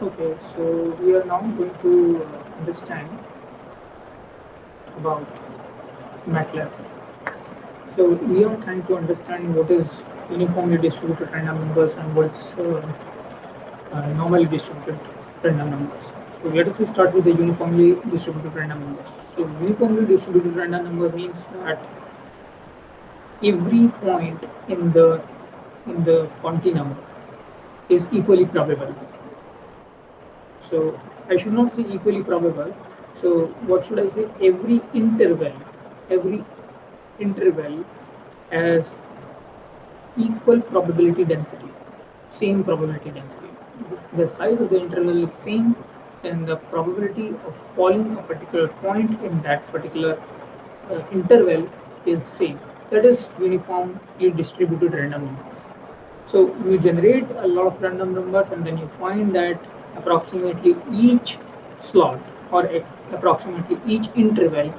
Okay, so we are now going to understand about MATLAB. So we are trying to understand what is uniformly distributed random numbers and what's normally distributed random numbers. So let us start with the uniformly distributed random numbers. So uniformly distributed random number means that every point in the continuum is equally probable. So I should not say equally probable. So what should I say? Every interval has equal probability density, same probability density. The size of the interval is same, and the probability of falling a particular point in that particular interval is same. That is uniformly distributed random numbers. So you generate a lot of random numbers and then you find that approximately each slot or approximately each interval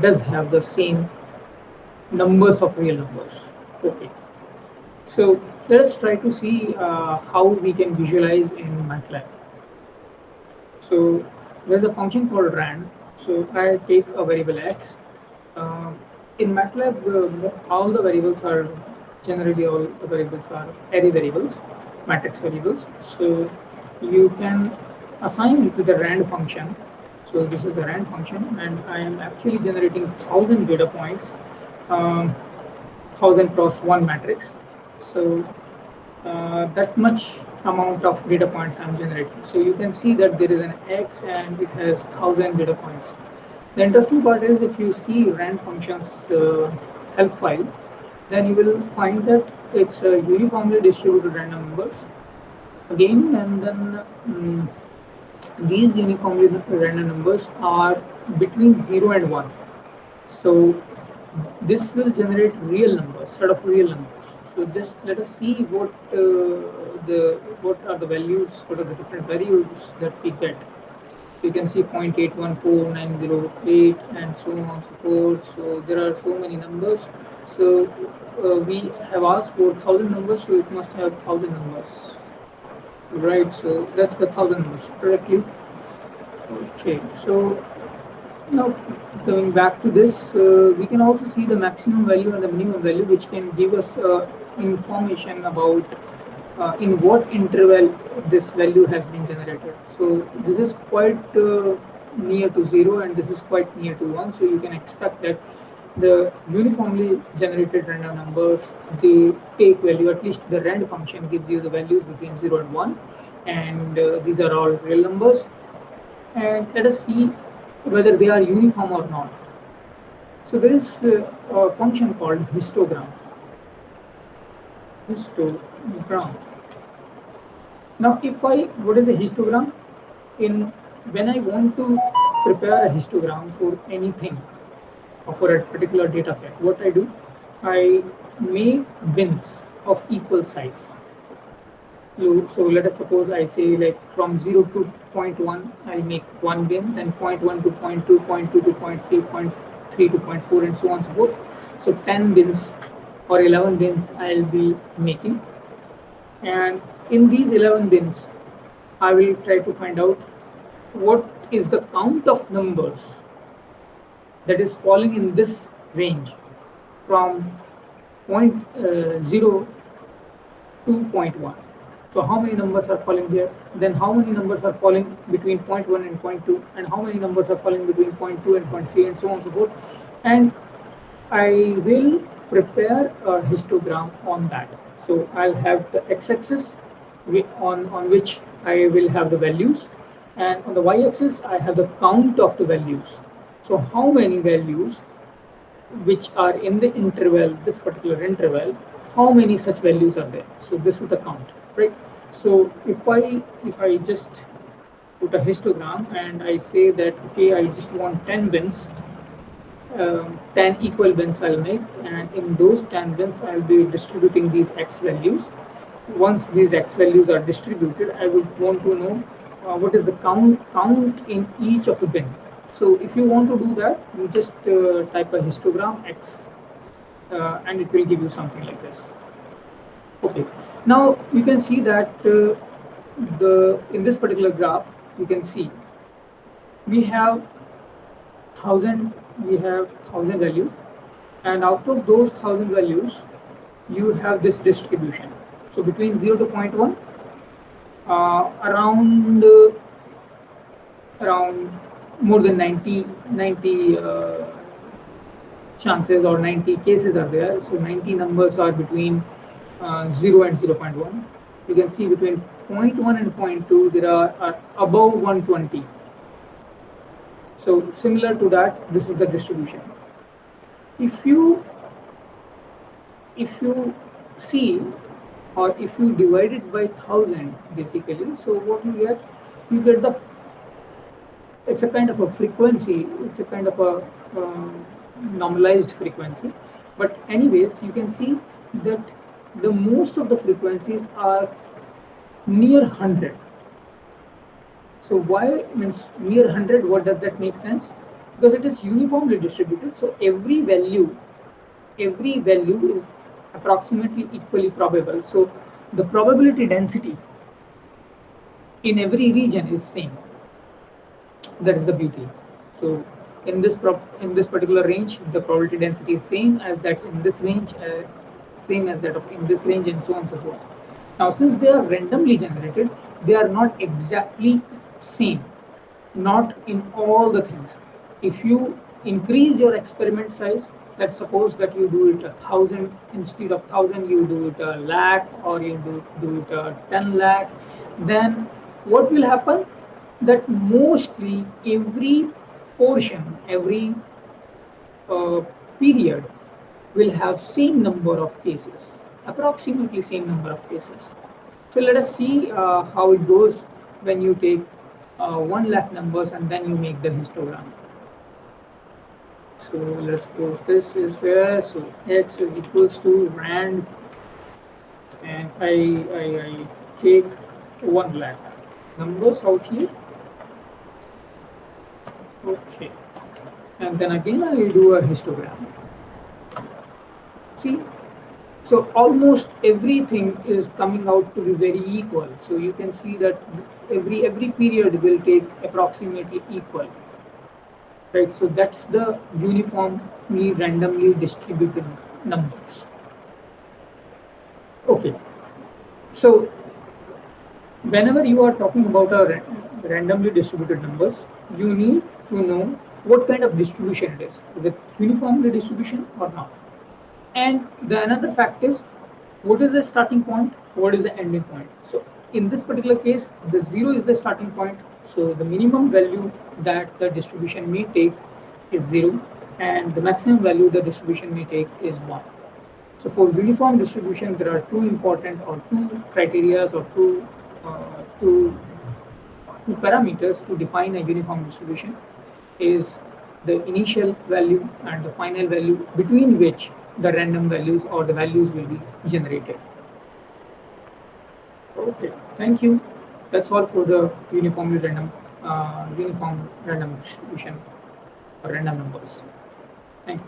does have the same numbers of real numbers. Okay. So let us try to see how we can visualize in MATLAB. So there's a function called rand. So I take a variable x. Uh, in MATLAB, all the variables are generally all the variables are array variables, matrix variables. So you can assign it to the rand function. So this is a rand function, and I am actually generating 1,000 data points, 1,000 cross one matrix. So that much amount of data points I'm generating. So you can see that there is an X and it has 1,000 data points. The interesting part is if you see rand functions help file, then you will find that it's uniformly distributed random numbers again, and then these uniformly random numbers are between 0 and 1. So this will generate real numbers, set of real numbers. So just let us see what are the values, what are the different values that we get. You can see 0.814908 and so on and so forth. So there are so many numbers. So we have asked for 1,000 numbers, so it must have 1,000 numbers, right? So that's the 1,000 numbers correctly. Okay, so now, coming back to this, we can also see the maximum value and the minimum value, which can give us information about in what interval this value has been generated. So this is quite near to 0 and this is quite near to 1. So you can expect that the uniformly generated random numbers, they take value, at least the rand function gives you the values between 0 and 1, and these are all real numbers. And let us see whether they are uniform or not. So there is a function called histogram. Histogram. Now, what is a histogram? In when I want to prepare a histogram for anything or for a particular data set, what I do, I make bins of equal size. So let us suppose I say like from 0 to 0.1, I'll make one bin, then 0.1 to 0.2, 0.2 to 0.3, 0.3 to 0.4, and so on and so forth. So 10 bins or 11 bins I'll be making, and in these 11 bins I will try to find out what is the count of numbers that is falling in this range from point 0 to 0.1. So how many numbers are falling there? Then how many numbers are falling between 0.1 and 0.2, and how many numbers are falling between 0.2 and 0.3, and so on and so forth. And I will prepare a histogram on that. So I'll have the x-axis on which I will have the values, and on the y-axis I have the count of the values. So how many values which are in the interval, this particular interval, how many such values are there? So this is the count, right? So if I just put a histogram and I say that okay, I just want 10 bins, 10 equal bins I'll make, and in those 10 bins I'll be distributing these x values. Once these x values are distributed, I would want to know what is the count in each of the bin. So if you want to do that, you just type a histogram x, and it will give you something like this. Okay, now you can see that in this particular graph, you can see we have 1000 values, and out of those 1000 values, you have this distribution. So between 0 to 0.1, around more than 90 chances or 90 cases are there. So 90 numbers are between 0 and 0.1. You can see between 0.1 and 0.2 there are above 120. So similar to that, this is the distribution. If you see, or if you divide it by 1000, basically, so what you get the, it's a kind of a frequency, it's a kind of a normalized frequency. But anyways, you can see that the most of the frequencies are near 100. So why means near 100? What does that make sense? Because it is uniformly distributed, so every value is approximately equally probable. So the probability density in every region is same. That is the beauty. So in this particular range, the probability density is same as that in this range, same as that of in this range, and so on and so forth. Now, since they are randomly generated, they are not exactly same, not in all the things. If you increase your experiment size, let's suppose that you do it 1000 instead of 1000, you do it a lakh, or you do it 10 lakh, then what will happen? That mostly every portion, every period will have same number of cases, approximately same number of cases. So let us see how it goes when you take 1 lakh numbers and then you make the histogram. So let's suppose this is where, so x is equals to rand, and I take 1 lakh numbers out here. Okay, and then again I will do a histogram. See, so almost everything is coming out to be very equal. So you can see that every period will take approximately equal, right? So that's the uniformly randomly distributed numbers. Okay, so whenever you are talking about a randomly distributed numbers, you need to know what kind of distribution it is. Is it uniformly distribution or not? And the another fact is, what is the starting point, what is the ending point. So in this particular case, the 0 is the starting point, so the minimum value that the distribution may take is 0, and the maximum value the distribution may take is 1. So for uniform distribution, there are two important, or two criteria, or two parameters to define a uniform distribution. Is the initial value and the final value, between which the random values or the values will be generated. Okay, thank you. That's all for the uniform random distribution or random numbers. Thank you.